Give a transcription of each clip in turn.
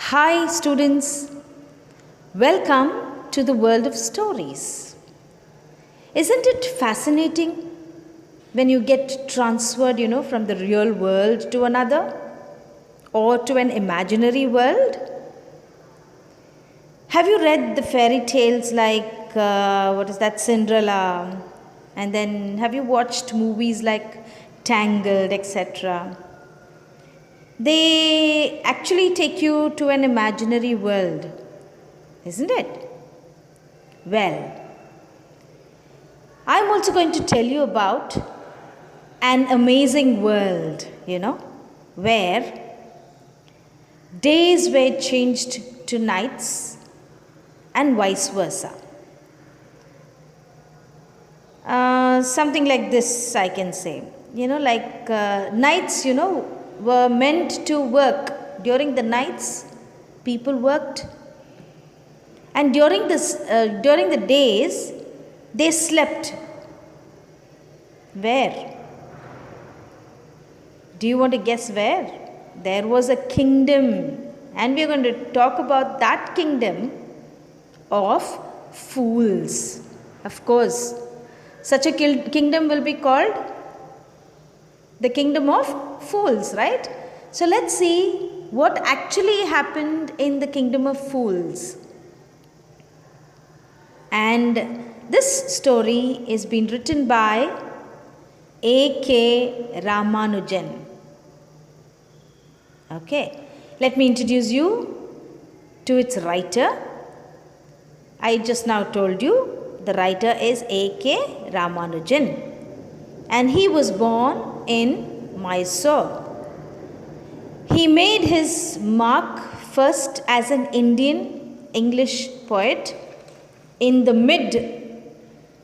Hi students, welcome to the world of stories. Isn't it fascinating when you get transferred, from the real world to another or to an imaginary world? Have you read the fairy tales like, Cinderella? And then have you watched movies like Tangled, etc.? They actually take you to an imaginary world, isn't it? Well, I'm also going to tell you about an amazing world, where days were changed to nights and vice versa. Something like this, I can say. Nights, were meant to work. During the nights, people worked. And during the days, they slept. Where? Do you want to guess where? There was a kingdom. And we are going to talk about that kingdom of fools. Of course, such a kingdom will be called the kingdom of fools, right? So let's see what actually happened in the kingdom of fools. And this story is being written by A.K. Ramanujan. Okay, let me introduce you to its writer. I just now told you the writer is A.K. Ramanujan, and he was born in Mysore. He made his mark first as an Indian English poet in the mid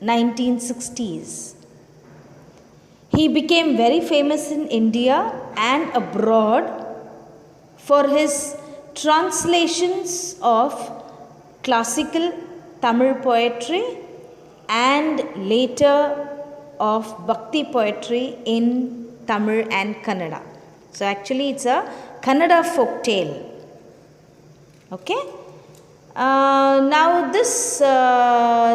1960s. He became very famous in India and abroad for his translations of classical Tamil poetry and later of Bhakti poetry in Tamil and Kannada. So actually it's a Kannada folk tale. Okay. Now this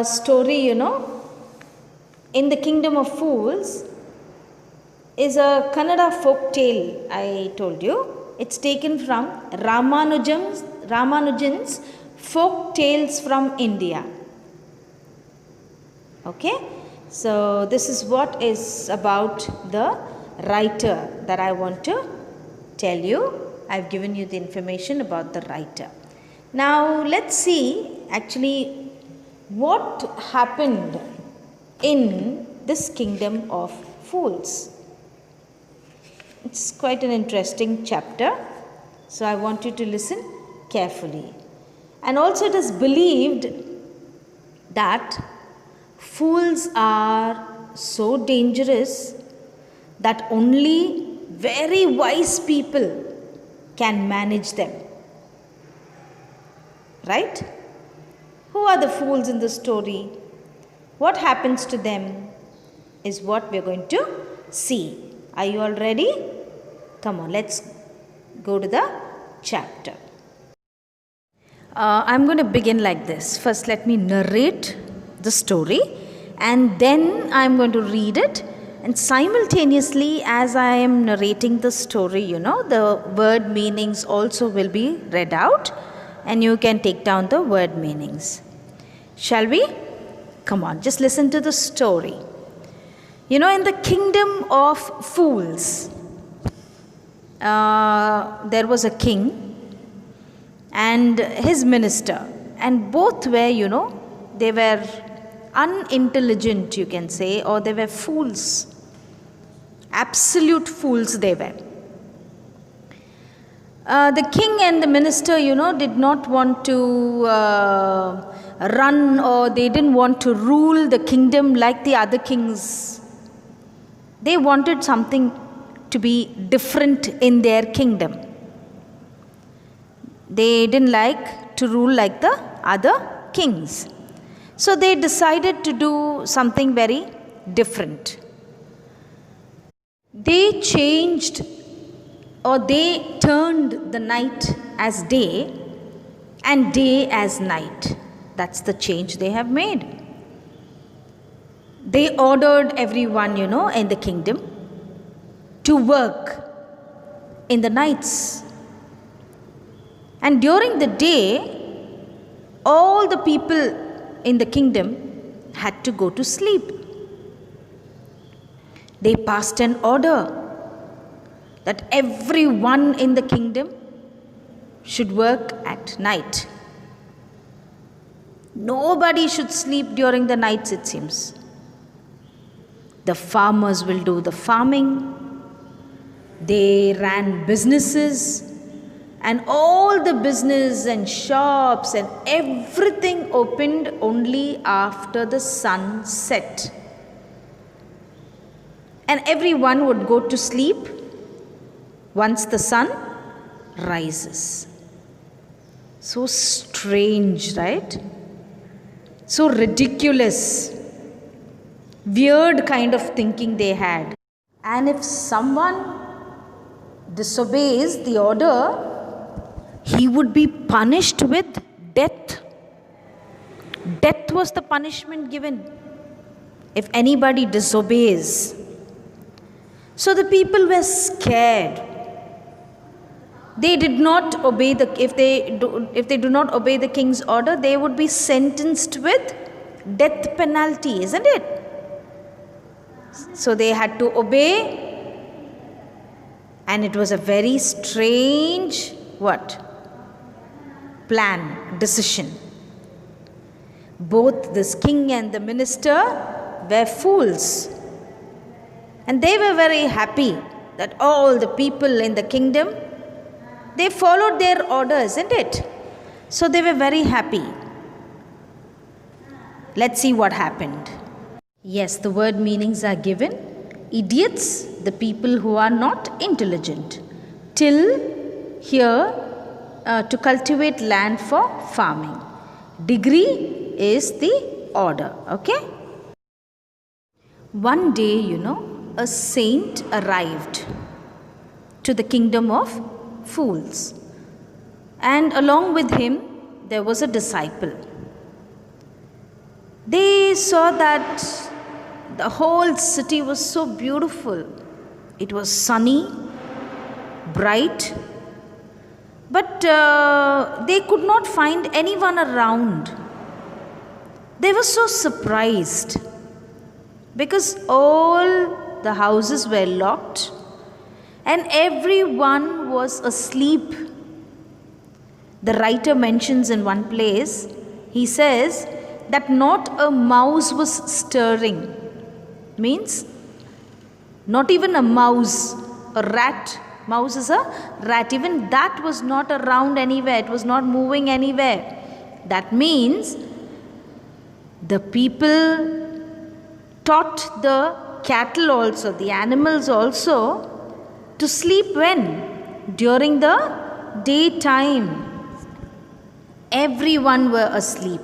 story, in the kingdom of fools is a Kannada folk tale, I told you. It's taken from Ramanujan's folk tales from India. Okay. So this is what is about the writer that I want to tell you. I've given you the information about the writer. Now let's see actually what happened in this kingdom of fools. It's quite an interesting chapter, so I want you to listen carefully. And also it is believed that fools are so dangerous that only very wise people can manage them. Right? Who are the fools in the story? What happens to them is what we are going to see. Are you all ready? Come on, let's go to the chapter. I'm going to begin like this. First, let me narrate the story, and then I'm going to read it. And simultaneously, as I am narrating the story, the word meanings also will be read out, and you can take down the word meanings. Shall we? Come on, just listen to the story. In the kingdom of fools, there was a king and his minister, and both were, they were unintelligent, you can say, or they were fools. Absolute fools they were. The king and the minister, did not want to run, or they didn't want to rule the kingdom like the other kings. They wanted something to be different in their kingdom. They didn't like to rule like the other kings. So they decided to do something very different. They changed, or they turned the night as day and day as night. That's the change they have made. They ordered everyone, in the kingdom to work in the nights. And during the day, all the people in the kingdom had to go to sleep. They passed an order that everyone in the kingdom should work at night. Nobody should sleep during the nights, it seems. The farmers will do the farming. They ran businesses, and all the business and shops and everything opened only after the sun set. And everyone would go to sleep once the sun rises. So strange, right? So ridiculous, weird kind of thinking they had. And if someone disobeys the order, he would be punished with death. Death was the punishment given if anybody disobeys. So the people were scared. They did not obey if they do not obey the king's order, they would be sentenced with death penalty, isn't it? So they had to obey, and it was a very strange decision. Both this king and the minister were fools, and they were very happy that all the people in the kingdom, they followed their order, isn't it? So they were very happy. Let's see what happened. Yes, the word meanings are given. Idiots, the people who are not intelligent. Till, here, to cultivate land for farming. Degree is the order, okay? One day, a saint arrived to the kingdom of fools, and along with him there was a disciple. They saw that the whole city was so beautiful. It was sunny, bright, but they could not find anyone around. They were so surprised because all the houses were locked and everyone was asleep. The writer mentions in one place, he says that not a mouse was stirring. Means not even a mouse, a rat. Mouse is a rat. Even that was not around anywhere. It was not moving anywhere. That means the people taught the cattle also, the animals also, to sleep when? During the daytime. Everyone were asleep.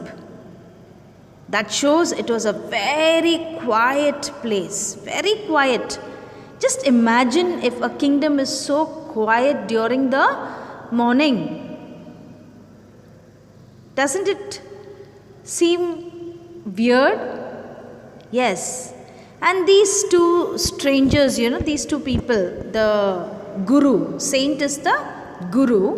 That shows it was a very quiet place, very quiet. Just imagine if a kingdom is so quiet during the morning. Doesn't it seem weird? Yes. And these two strangers, these two people, the guru, saint is the guru,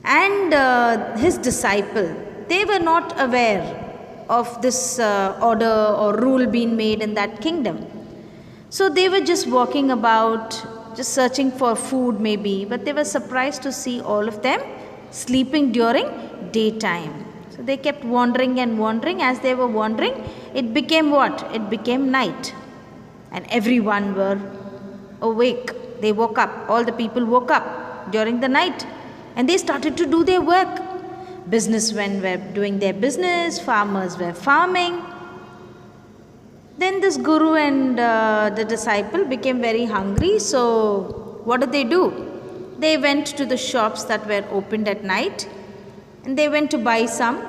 and his disciple, they were not aware of this order or rule being made in that kingdom. So they were just walking about, just searching for food maybe, but they were surprised to see all of them sleeping during daytime. So they kept wandering and wandering. As they were wandering, it became what? It became night. And everyone were awake. They woke up. All the people woke up during the night. And they started to do their work. Businessmen were doing their business. Farmers were farming. Then this guru and the disciple became very hungry. So what did they do? They went to the shops that were opened at night. And they went to buy some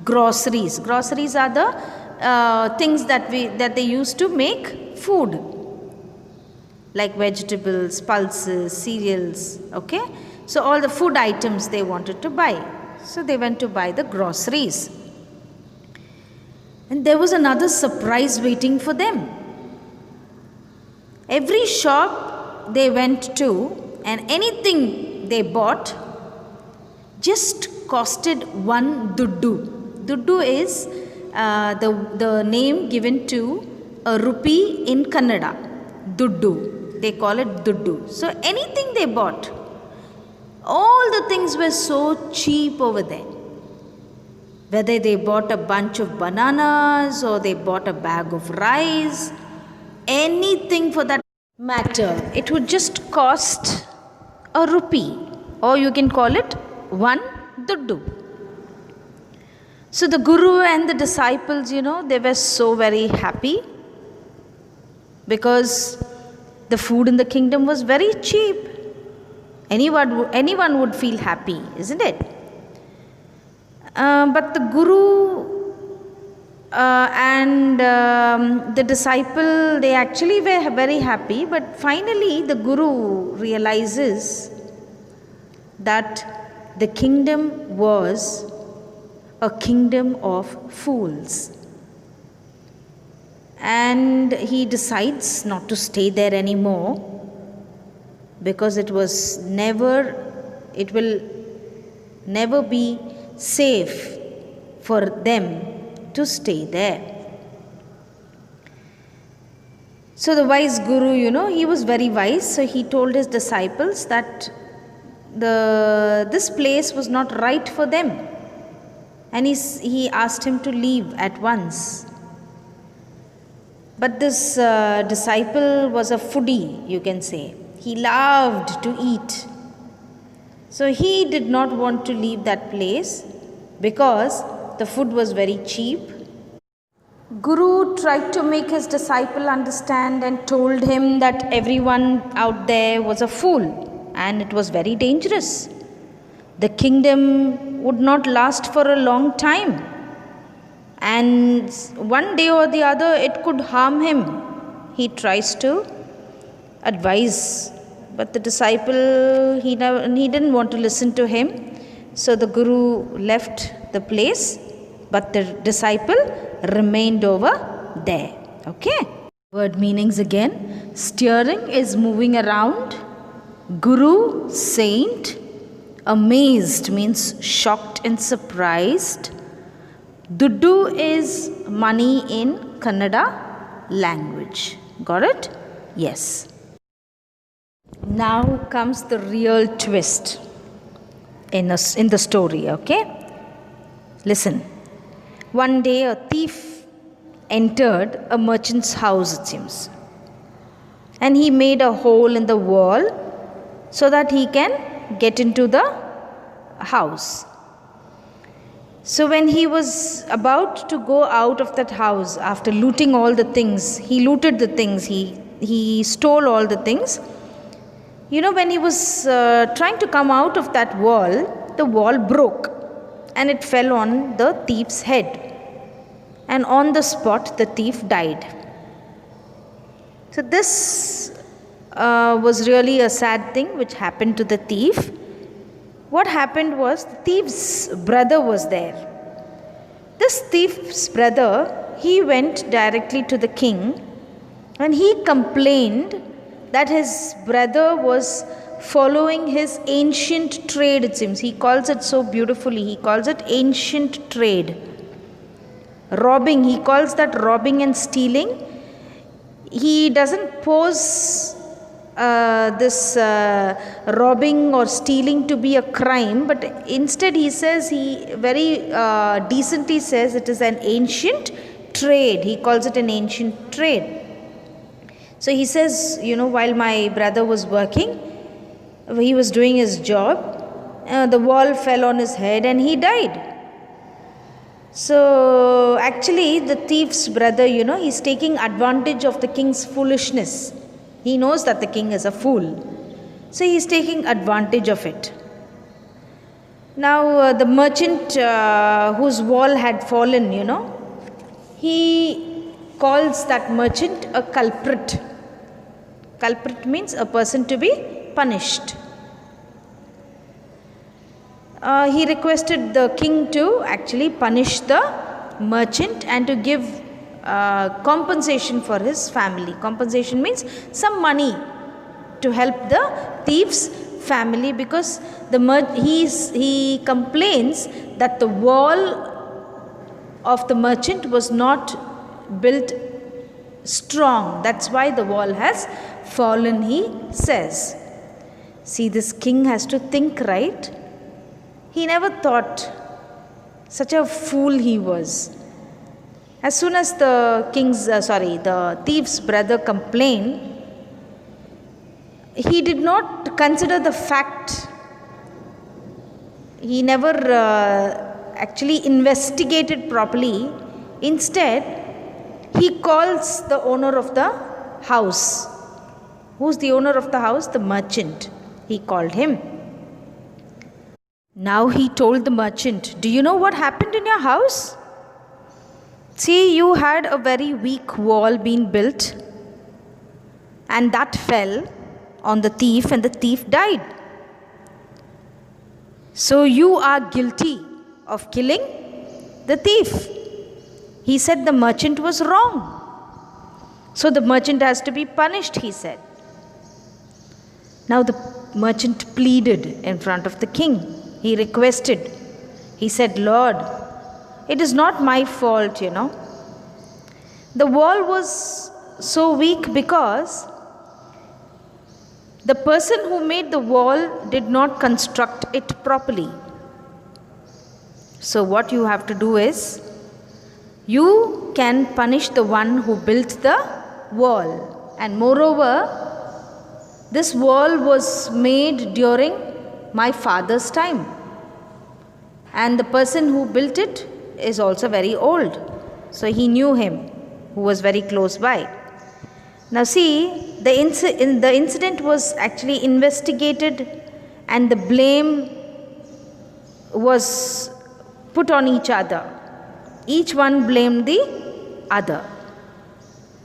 groceries. Groceries are the things that they use to make food, like vegetables, pulses, cereals. Okay, So all the food items they wanted to buy. So they went to buy the groceries. And there was another surprise waiting for them. Every shop they went to and anything they bought just costed one duddu. Duddu is the name given to a rupee in Kannada. Duddu. They call it duddu. So anything they bought, all the things were so cheap over there. Whether they bought a bunch of bananas or they bought a bag of rice, anything for that matter, it would just cost a rupee, or you can call it one duddu. So the Guru and the disciples, they were so very happy because the food in the kingdom was very cheap. Anyone would feel happy, isn't it? But the Guru and the disciple, they actually were very happy. But finally, the Guru realizes that the kingdom was a kingdom of fools. And he decides not to stay there anymore because it will never be safe for them to stay there. So the wise Guru, he was very wise. So he told his disciples that this place was not right for them. And he asked him to leave at once. But this disciple was a foodie, you can say. He loved to eat. So he did not want to leave that place because the food was very cheap. Guru tried to make his disciple understand and told him that everyone out there was a fool and it was very dangerous. The kingdom would not last for a long time, and one day or the other it could harm him. He tries to advise, but the disciple, he didn't want to listen to him. So the Guru left the place, but the disciple remained over there. Okay. Word meanings again. Steering is moving around. Guru, saint. Amazed means shocked and surprised. Duddu is money in Kannada language. Got it? Yes. Now comes the real twist in the story, okay? Listen. One day a thief entered a merchant's house, it seems. And he made a hole in the wall so that he can get into the house. So when he was about to go out of that house after looting all the things, he looted the things, he stole all the things. When he was trying to come out of that wall, the wall broke and it fell on the thief's head. And on the spot, the thief died. So this was really a sad thing which happened to the thief. What happened was the thief's brother was there. This thief's brother, he went directly to the king and he complained that his brother was following his ancient trade, it seems. He calls it so beautifully. He calls it ancient trade. Robbing, he calls that robbing and stealing. He doesn't pose this robbing or stealing to be a crime, but instead he says, he very decently says it is an ancient trade. He calls it an ancient trade. So he says, while my brother was working, he was doing his job, the wall fell on his head and he died. So actually the thief's brother, he's taking advantage of the king's foolishness. He knows that the king is a fool. So he's taking advantage of it. Now the merchant whose wall had fallen, he calls that merchant a culprit. Culprit means a person to be punished. he requested the king to actually punish the merchant and to give compensation for his family. Compensation means some money to help the thief's family, because he complains that the wall of the merchant was not built strong. That's why the wall has fallen, he says. See, this king has to think, right? He never thought. Such a fool he was. As soon as the the thief's brother complained, he did not consider the fact. He never actually investigated properly. Instead, he calls the owner of the house. Who's the owner of the house? The merchant. He called him. Now he told the merchant, "Do you know what happened in your house? See, you had a very weak wall being built, and that fell on the thief, and the thief died. So you are guilty of killing the thief." He said the merchant was wrong. So the merchant has to be punished, he said. Now the merchant pleaded in front of the king. He requested. He said, "Lord, it is not my fault, The wall was so weak because the person who made the wall did not construct it properly. So what you have to do is, you can punish the one who built the wall. And moreover, this wall was made during my father's time. And the person who built it is also very old. So he knew him, who was very close by." Now see, the incident was actually investigated, and the blame was put on each other. Each one blamed the other.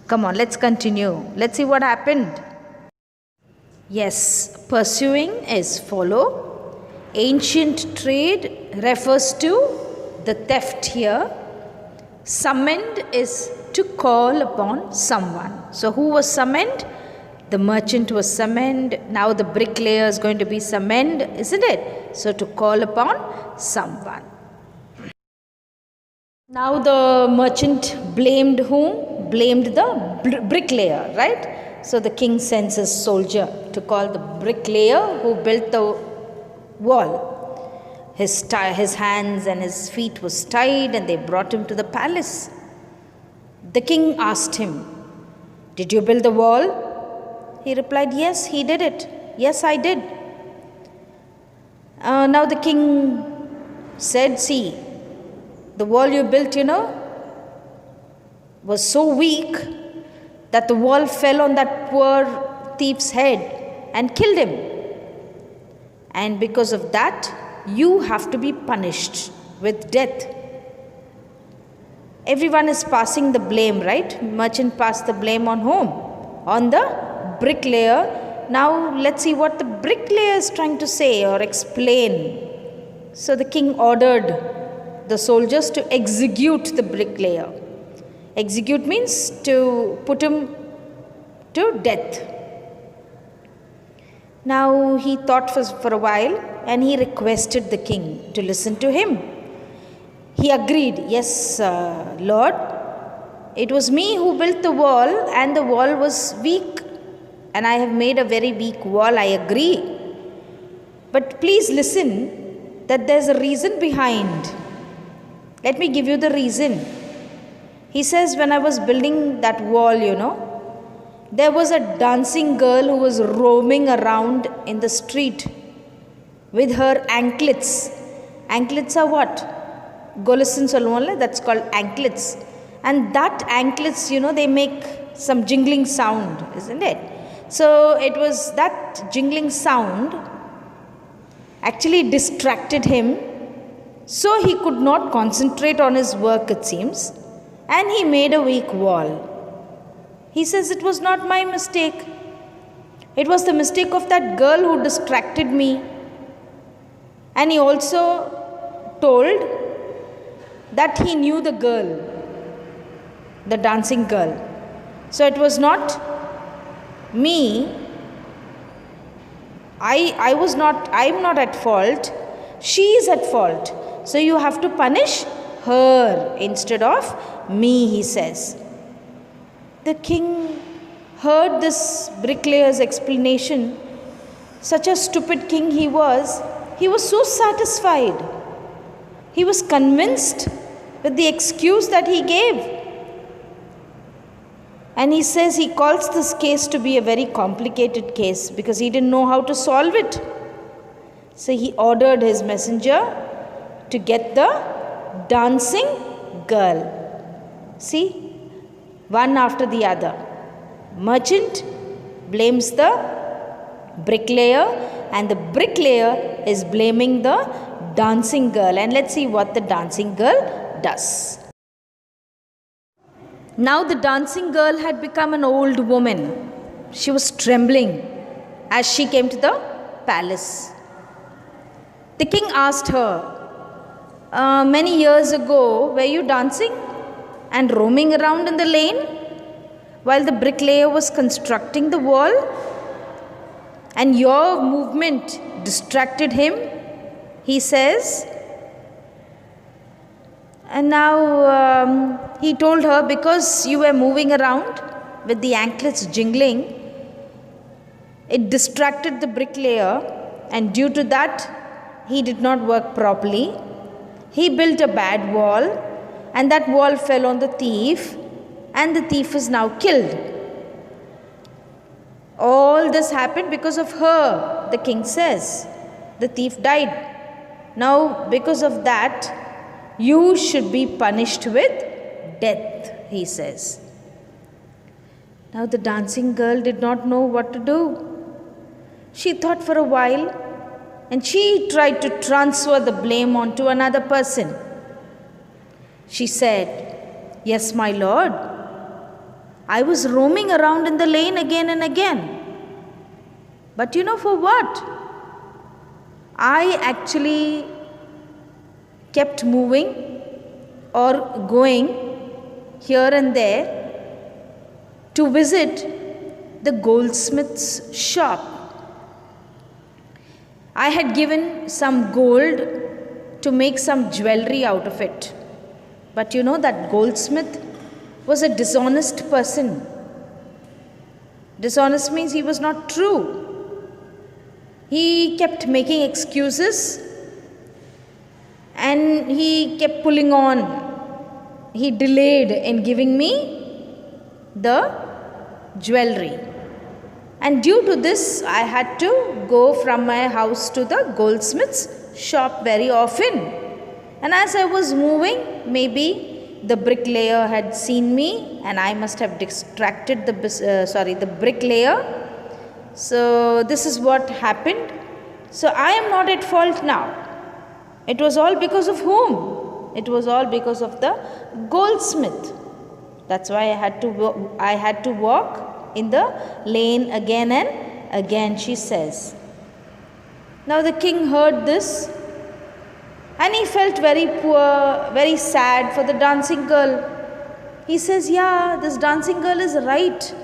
Come on, let's continue. Let's see what happened. Yes, pursuing is follow. Ancient trade refers to the theft here. Summoned is to call upon someone. So who was summoned? The merchant was summoned. Now the bricklayer is going to be summoned, isn't it? So to call upon someone. Now the merchant blamed whom? Blamed the bricklayer, right? So the king sends his soldier to call the bricklayer who built the wall. His hands and his feet was tied, and they brought him to the palace. The king asked him, "Did you build the wall?" He replied, "Yes, he did it. Yes, I did." Now the king said, "See, the wall you built, was so weak that the wall fell on that poor thief's head and killed him. And because of that, you have to be punished with death." Everyone is passing the blame, right? Merchant passed the blame on whom? On the bricklayer. Now let's see what the bricklayer is trying to say or explain. So the king ordered the soldiers to execute the bricklayer. Execute means to put him to death. Now he thought for a while, and he requested the king to listen to him. He agreed, "Yes, Lord, it was me who built the wall, and the wall was weak, and I have made a very weak wall, I agree. But please listen that there's a reason behind. Let me give you the reason." He says, "When I was building that wall, there was a dancing girl who was roaming around in the street with her anklets." Anklets are what? Golasin solluvolla, that's called anklets. And that anklets, they make some jingling sound, isn't it? So it was that jingling sound actually distracted him. So he could not concentrate on his work, it seems. And he made a weak wall. He says, "It was not my mistake. It was the mistake of that girl who distracted me. And he also told that he knew the girl, the dancing girl. So it was not me. I'm not at fault. She is at fault. So you have to punish her instead of me, he says. The king heard this bricklayer's explanation. Such a stupid king he was so satisfied. He was convinced with the excuse that he gave. And he says he calls this case to be a very complicated case because he didn't know how to solve it. So he ordered his messenger to get the dancing girl. See, one after the other. Merchant blames the bricklayer, and the bricklayer is blaming the dancing girl. And let's see what the dancing girl does. Now the dancing girl had become an old woman. She was trembling as she came to the palace. The king asked her, many years ago, were you dancing and roaming around in the lane while the bricklayer was constructing the wall? And your movement distracted him, he says. And now he told her, because you were moving around with the anklets jingling, it distracted the bricklayer, and due to that, he did not work properly. He built a bad wall, and that wall fell on the thief, and the thief is now killed. All this happened because of her, the king says. The thief died. Now, because of that, you should be punished with death, he says. Now the dancing girl did not know what to do. She thought for a while and she tried to transfer the blame onto another person. She said, yes, my lord, I was roaming around in the lane again and again. But you know for what? I actually kept moving or going here and there to visit the goldsmith's shop. I had given some gold to make some jewelry out of it. But you know that goldsmith was a dishonest person. Dishonest means he was not true. He kept making excuses and he kept pulling on. He delayed in giving me the jewelry. And due to this, I had to go from my house to the goldsmith's shop very often. And as I was moving, maybe the bricklayer had seen me and I must have distracted the bricklayer. So this is what happened. So I am not at fault now. It was all because of whom? It was all because of the goldsmith. That's why I had to walk in the lane again and again, she says. Now the king heard this and he felt very poor, very sad for the dancing girl. He says, yeah, this dancing girl is right.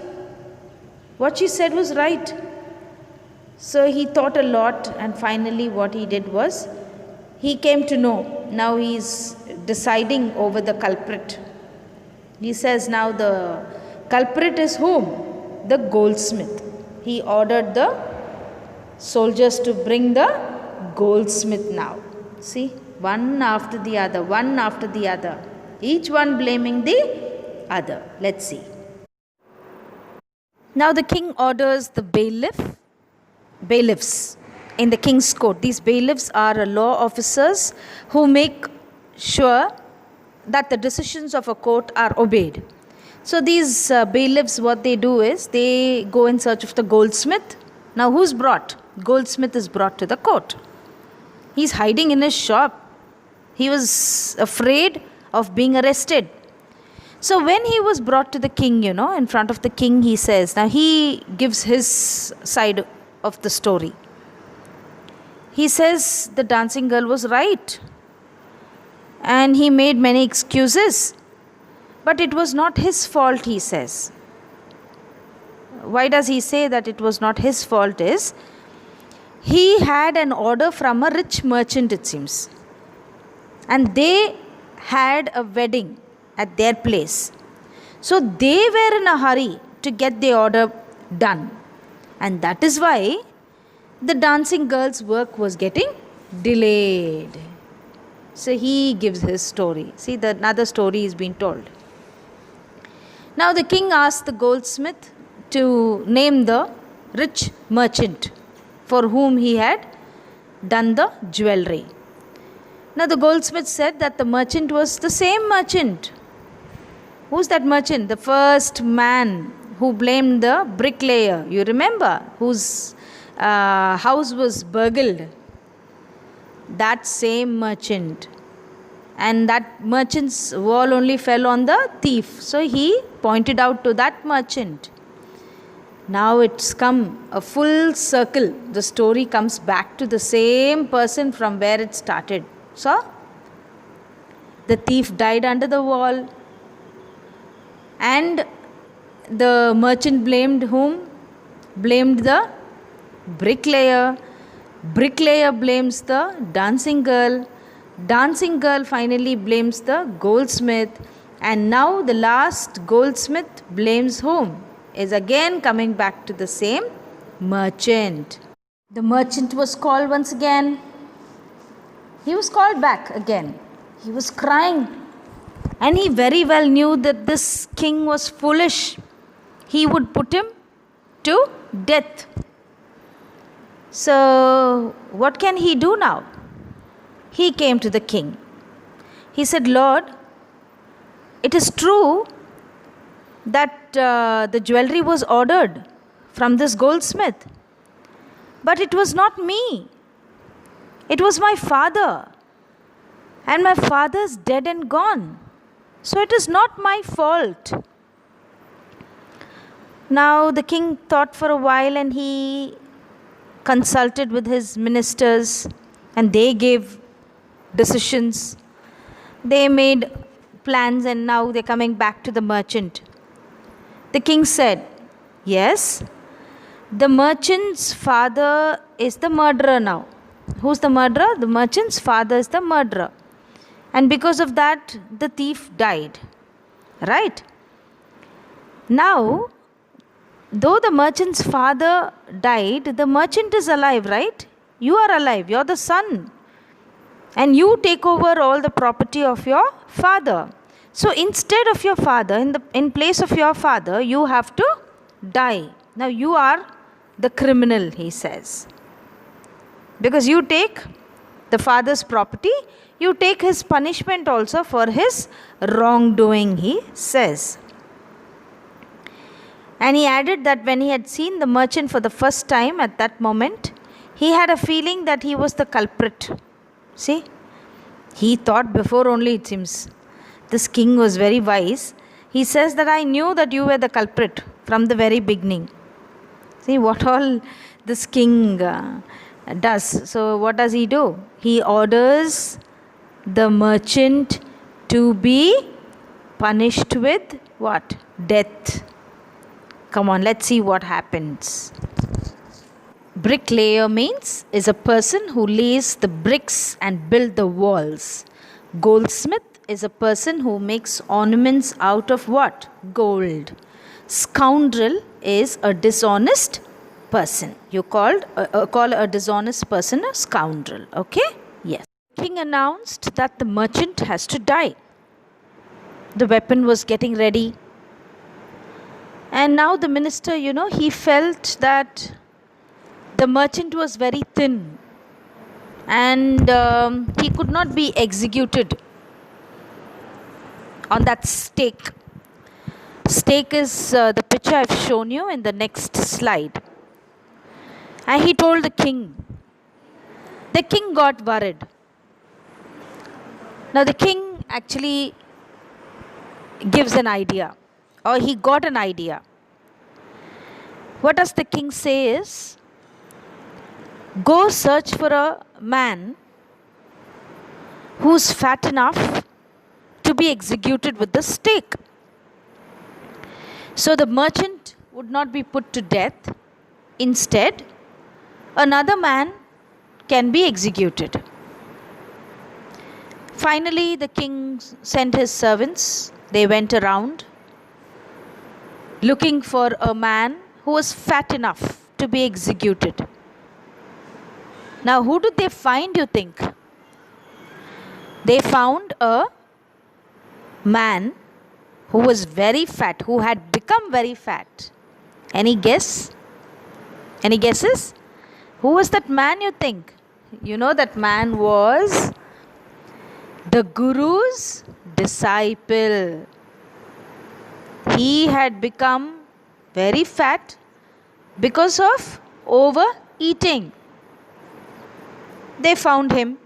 What she said was right. So he thought a lot, and finally what he did was, he came to know. Now he is deciding over the culprit. He says now the culprit is whom? The goldsmith. He ordered the soldiers to bring the goldsmith now. See, one after the other, one after the other. Each one blaming the other. Let's see. Now the king orders the bailiffs in the king's court. These bailiffs are law officers who make sure that the decisions of a court are obeyed. So these bailiffs, what they do is they go in search of the goldsmith. Now who's brought? Goldsmith is brought to the court. He's hiding in his shop. He was afraid of being arrested. So when he was brought to the king, in front of the king, he says, now he gives his side of the story. he says the dancing girl was right. And he made many excuses. But it was not his fault, he says. Why does he say that it was not his fault is, he had an order from a rich merchant, it seems. And they had a wedding at their place. So they were in a hurry to get the order done. And that is why the dancing girl's work was getting delayed. So he gives his story. See, another story is being told. Now the king asked the goldsmith to name the rich merchant for whom he had done the jewelry. Now the goldsmith said that the merchant was the same merchant. Who's that merchant? The first man who blamed the bricklayer. You remember? Whose house was burgled. That same merchant. And that merchant's wall only fell on the thief. So he pointed out to that merchant. Now it's come a full circle. The story comes back to the same person from where it started. So, the thief died under the wall. And the merchant blamed whom? Blamed the bricklayer. Bricklayer blames the dancing girl. Dancing girl finally blames the goldsmith. And now the last goldsmith blames whom? Is again coming back to the same merchant. The merchant was called once again. He was called back again. He was crying. And he very well knew that this king was foolish. He would put him to death. So, what can he do now? He came to the king. He said, Lord, it is true that the jewelry was ordered from this goldsmith. But it was not me. It was my father. And my father is dead and gone. So it is not my fault. Now the king thought for a while and he consulted with his ministers and they gave decisions. They made plans and now they're coming back to the merchant. The king said, yes, the merchant's father is the murderer now. Who's the murderer? The merchant's father is the murderer. And because of that, the thief died. Right? Now, though the merchant's father died, the merchant is alive, right? You are alive. You're the son. And you take over all the property of your father. So instead of your father, in place of your father, you have to die. Now you are the criminal, he says. Because you take the father's property, you take his punishment also for his wrongdoing, he says. And he added that when he had seen the merchant for the first time at that moment, he had a feeling that he was the culprit. See, he thought before only, it seems. This king was very wise. He says that I knew that you were the culprit from the very beginning. See what all this king does. So what does he do? He orders the merchant to be punished with what? Death. Come on, let's see what happens. Bricklayer is a person who lays the bricks and builds the walls. Goldsmith is a person who makes ornaments out of what? Gold. Scoundrel is a dishonest person. You call a dishonest person a scoundrel. Okay? Yes. King announced that the merchant has to die. The weapon was getting ready. And now the minister, he felt that the merchant was very thin and he could not be executed on that stake. Stake is the picture I've shown you in the next slide. And he told the king. The king got worried. Now the king actually gives an idea, or he got an idea. What does the king say is, go search for a man who's fat enough to be executed with the stake. So the merchant would not be put to death. Instead, another man can be executed. Finally, the king sent his servants. They went around looking for a man who was fat enough to be executed. Now, who did they find, you think? They found a man who was very fat, who had become very fat. Any guess? Any guesses? Who was that man, you think? You know, that man was the Guru's disciple. He had become very fat because of overeating. They found him.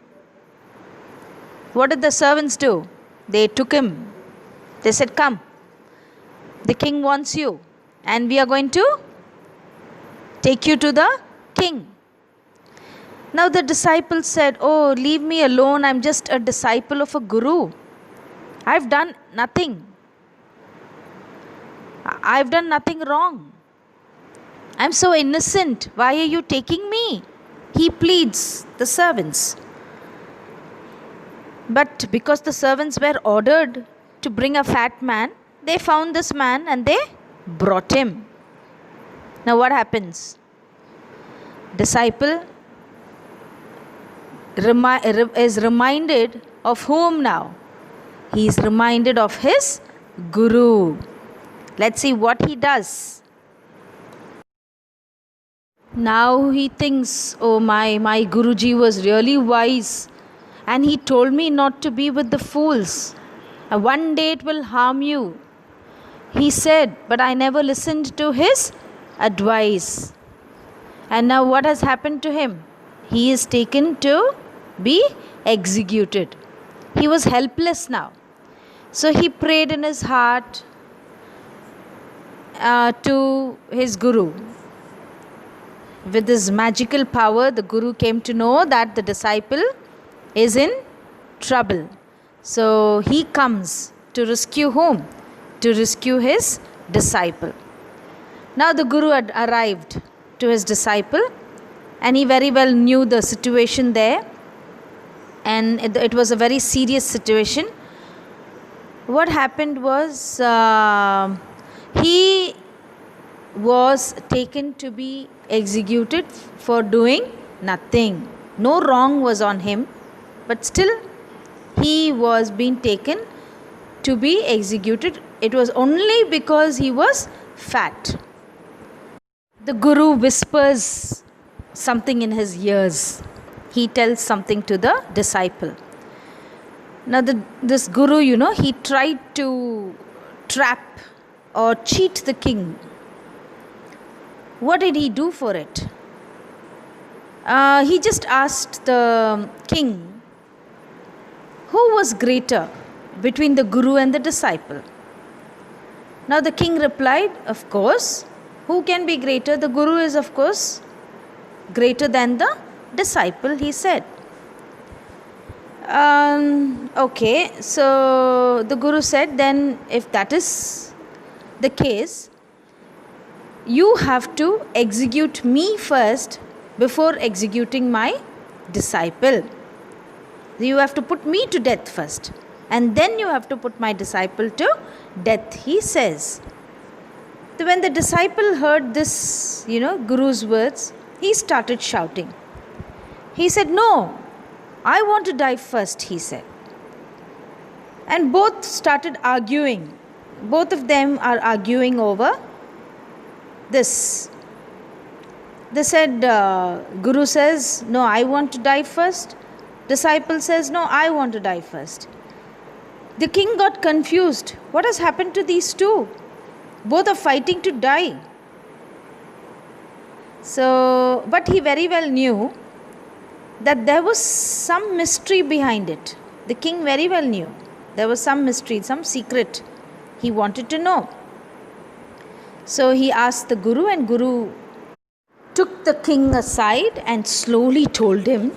What did the servants do? They took him. They said, "Come, the king wants you, and we are going to take you to the king." Now the disciple said, "Oh, leave me alone. I'm just a disciple of a guru. I've done nothing. I've done nothing wrong. I'm so innocent. Why are you taking me?" He pleads the servants. But because the servants were ordered to bring a fat man, they found this man and they brought him. Now what happens? Disciple is reminded of whom now? He is reminded of his guru. Let's see what he does. Now he thinks, "Oh, my Guruji was really wise, and he told me not to be with the fools. One day it will harm you," he said, but I never listened to his advice. And now what has happened to him? He is taken to be executed. He was helpless now. So he prayed in his heart to his Guru. With his magical power, the Guru came to know that the disciple is in trouble. So he comes to rescue whom? To rescue his disciple. Now the Guru had arrived to his disciple, and he very well knew the situation there, and it was a very serious situation. What happened was, he was taken to be executed for doing nothing. No wrong was on him, but still he was being taken to be executed. It was only because he was fat. The Guru whispers something in his ears. He tells something to the disciple. Now this Guru, he tried to trap or cheat the king. What did he do for it? He just asked the king, who was greater between the Guru and the disciple? Now the king replied, of course, who can be greater? The Guru is, of course, greater than the disciple, he said. Okay, so the Guru said, then if that is the case, you have to execute me first before executing my disciple. You have to put me to death first, and then you have to put my disciple to death, he says. So when the disciple heard this, Guru's words, he started shouting. He said, no, I want to die first, he said. And both started arguing. Both of them are arguing over this. They said, Guru says, no, I want to die first. Disciple says, no, I want to die first. The king got confused. What has happened to these two? Both are fighting to die. So, but he very well knew that there was some mystery behind it. The king very well knew there was some mystery, some secret he wanted to know. So he asked the Guru, and Guru took the king aside and slowly told him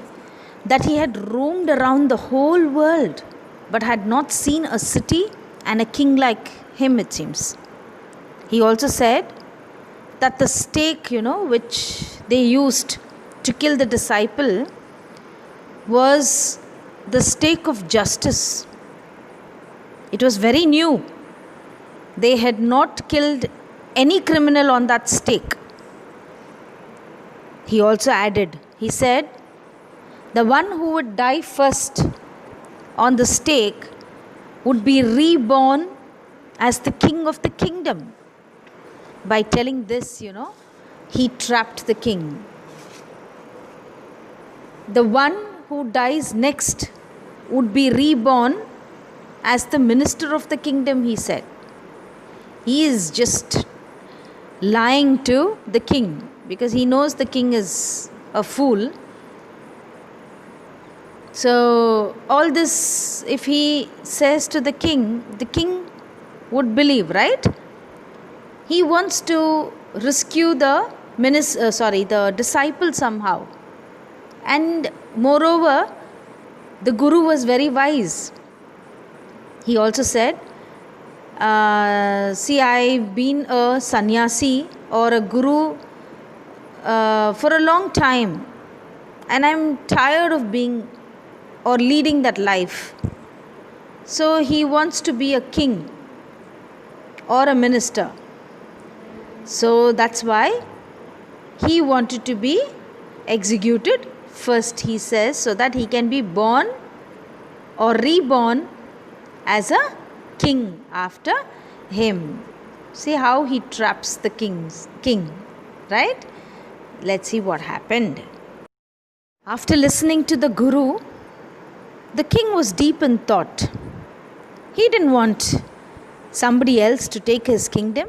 that he had roamed around the whole world but had not seen a city and a king like him, it seems. He also said that the stake, which they used to kill the disciple was the stake of justice. It was very new. They had not killed any criminal on that stake. He also added, he said, the one who would die first on the stake would be reborn as the king of the kingdom. By telling this, he trapped the king. The one who dies next would be reborn as the minister of the kingdom, he said. He is just lying to the king because he knows the king is a fool. So all this, if he says to the king would believe, right? He wants to rescue the disciple somehow. And moreover, the guru was very wise. He also said, see, I've been a sannyasi or a guru for a long time, and I'm tired of being or leading that life. So he wants to be a king or a minister. So that's why he wanted to be executed first, he says, so that he can be born or reborn as a king after him. See how he traps the king, right? Let's see what happened. After listening to the guru, the king was deep in thought. He didn't want somebody else to take his kingdom.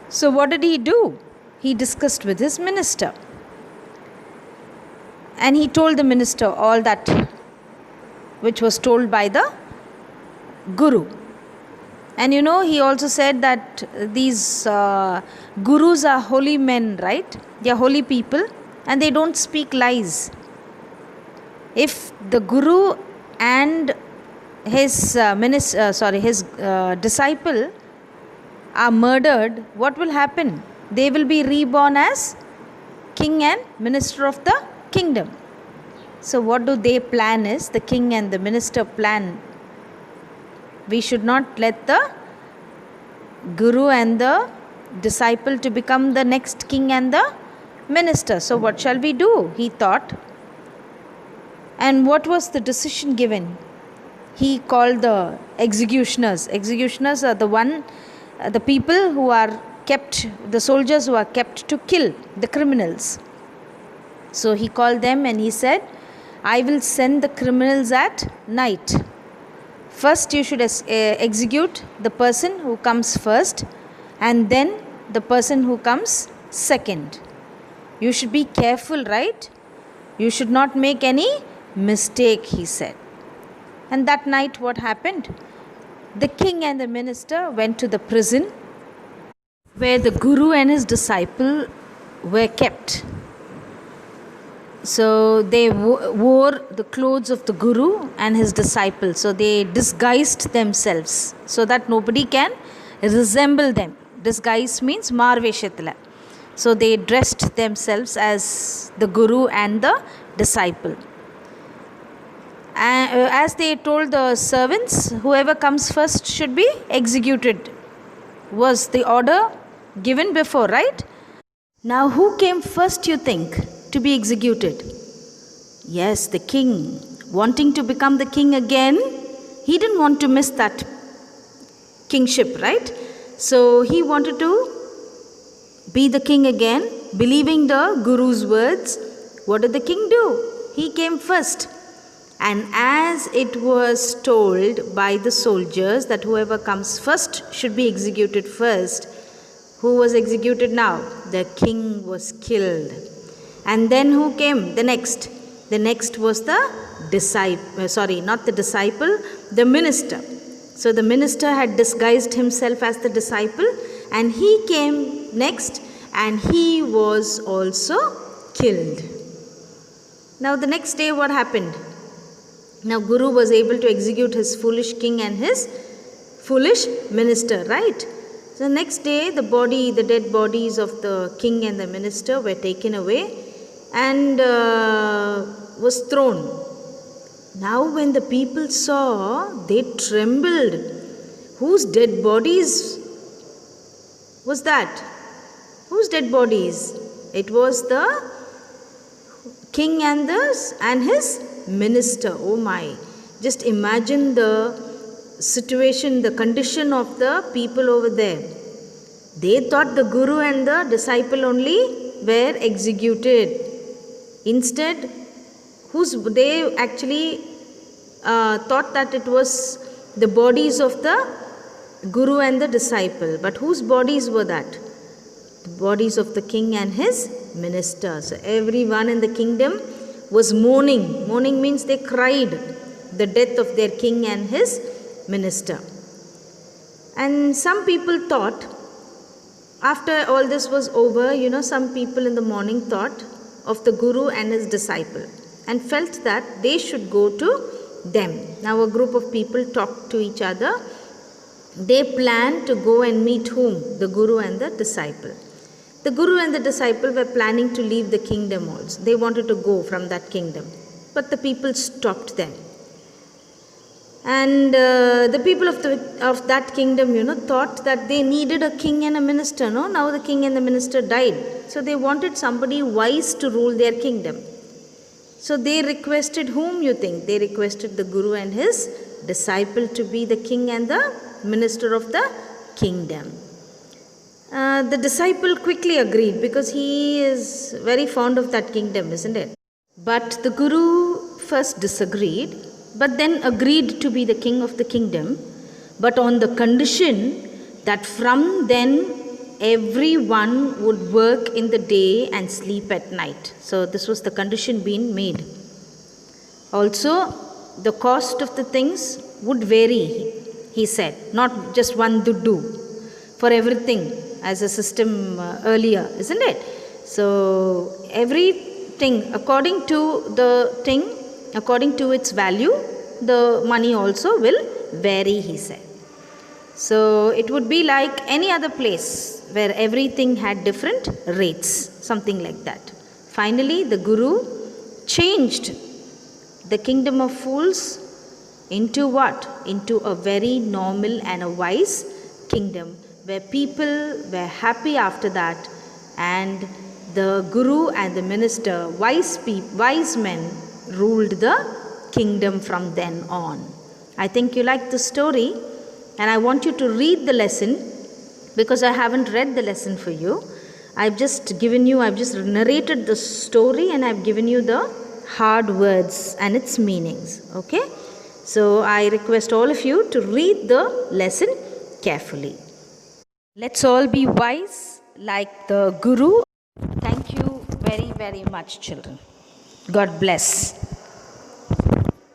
So what did he do? He discussed with his minister. And he told the minister all that which was told by the guru. And he also said that these gurus are holy men, right? They are holy people and they don't speak lies. If the guru and his disciple are murdered, what will happen? They will be reborn as king and minister of the kingdom. So what do they plan is, the king and the minister plan, we should not let the guru and the disciple to become the next king and the minister. So what shall we do? He thought. And what was the decision given? He called the executioners. Executioners are the people who are kept, the soldiers who are kept to kill the criminals. So he called them and he said, I will send the criminals at night. First you should execute the person who comes first, and then the person who comes second. You should be careful, right? You should not make any mistake, he said. And that night what happened? The king and the minister went to the prison where the guru and his disciple were kept. So they wore the clothes of the guru and his disciple. So they disguised themselves so that nobody can resemble them. Disguise means marveshatla. So they dressed themselves as the guru and the disciple. As they told the servants, whoever comes first should be executed. Was the order given before, right? Now who came first, you think, to be executed? Yes, the king. Wanting to become the king again, he didn't want to miss that kingship, right? So he wanted to be the king again, believing the guru's words. What did the king do? He came first. And as it was told by the soldiers that whoever comes first should be executed first, who was executed now? The king was killed. And then who came? The next. The next was the the minister. So the minister had disguised himself as the disciple, and he came next, and he was also killed. Now the next day what happened? Now Guru was able to execute his foolish king and his foolish minister, right? So next day the dead bodies of the king and the minister were taken away and was thrown. Now when the people saw, they trembled. Whose dead bodies was that? Whose dead bodies? It was the king and his minister. Oh my. Just imagine the situation, the condition of the people over there. They thought the guru and the disciple only were executed. Instead, they actually thought that it was the bodies of the guru and the disciple. But whose bodies were that? The bodies of the king and his minister. So everyone in the kingdom was mourning. Mourning means they cried the death of their king and his minister. And some people thought, after all this was over, some people in the morning thought of the guru and his disciple and felt that they should go to them. Now a group of people talked to each other. They planned to go and meet whom? The guru and the disciple. The guru and the disciple were planning to leave the kingdom also. They wanted to go from that kingdom. But the people stopped them. And the people of that kingdom, thought that they needed a king and a minister. No, now the king and the minister died. So they wanted somebody wise to rule their kingdom. So they requested whom you think? They requested the guru and his disciple to be the king and the minister of the kingdom. The disciple quickly agreed because he is very fond of that kingdom, isn't it? But the guru first disagreed, but then agreed to be the king of the kingdom, but on the condition that from then everyone would work in the day and sleep at night. So this was the condition being made. Also, the cost of the things would vary, he said, not just one duddu for everything as a system earlier, isn't it? So everything according to the thing, according to its value, the money also will vary, he said. So it would be like any other place where everything had different rates, something like that. Finally, the guru changed the kingdom of fools into what? Into a very normal and a wise kingdom where people were happy after that, and the guru and the minister, wise men, ruled the kingdom from then on. I think you like the story, and I want you to read the lesson because I haven't read the lesson for you. I've just narrated the story and I've given you the hard words and its meanings. Okay? So I request all of you to read the lesson carefully. Let's all be wise like the guru. Thank you very, very much, children. God bless.